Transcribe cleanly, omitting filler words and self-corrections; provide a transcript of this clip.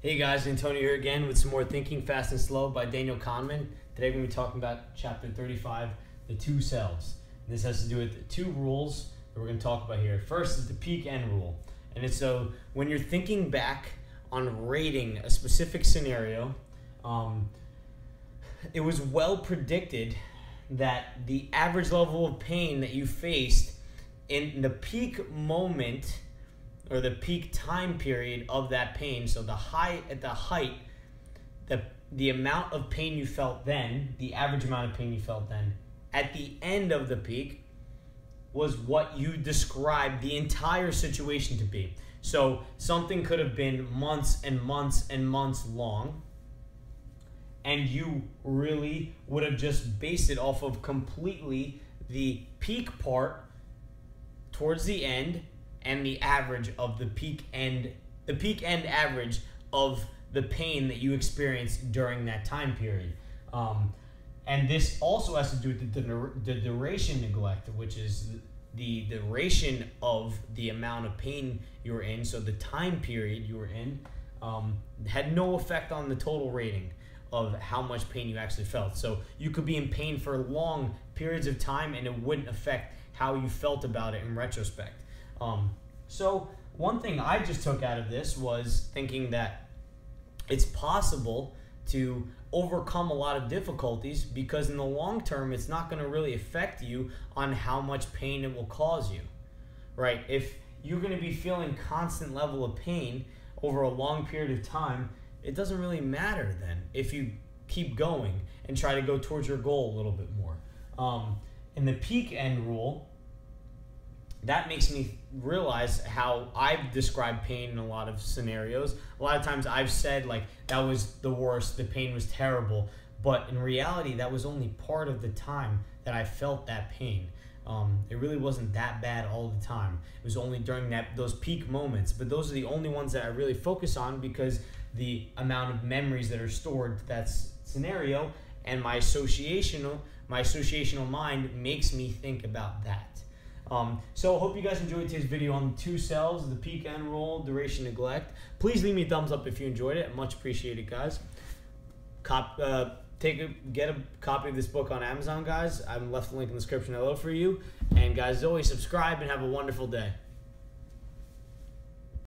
Hey guys, Antonio here again with some more Thinking Fast and Slow by Daniel Kahneman. Today we're going to be talking about chapter 35, the two selves. And this has to do with two rules that we're going to talk about here. First is the peak end rule. And it's so when you're thinking back on rating a specific scenario, it was well predicted that the average level of pain that you faced in the peak moment or the peak time period of that pain, so the height, the amount of pain you felt then, the average amount of pain you felt then, at the end of the peak was what you described the entire situation to be. So something could have been months and months and months long, and you really would have just based it off of completely the peak part towards the end and the average of the peak end average of the pain that you experienced during that time period. And this also has to do with the duration neglect, which is the duration of the amount of pain you were in. So the time period you were in had no effect on the total rating of how much pain you actually felt. So you could be in pain for long periods of time and it wouldn't affect how you felt about it in retrospect. So one thing I just took out of this was thinking that it's possible to overcome a lot of difficulties because in the long term, it's not going to really affect you on how much pain it will cause you, right? If you're going to be feeling constant level of pain over a long period of time, it doesn't really matter then if you keep going and try to go towards your goal a little bit more. In the peak end rule, that makes me realize how I've described pain in a lot of scenarios. A lot of times I've said like that was the worst, the pain was terrible, but in reality that was only part of the time that I felt that pain. It really wasn't that bad all the time. It was only during those peak moments, but those are the only ones that I really focus on because the amount of memories that are stored to that scenario and my associational mind makes me think about that. So I hope you guys enjoyed today's video on the two selves, the peak end rule, duration neglect. Please leave me a thumbs up if you enjoyed it. Much appreciated, guys. Get a copy of this book on Amazon, guys. I've left the link in the description below for you. And guys, as always, subscribe and have a wonderful day.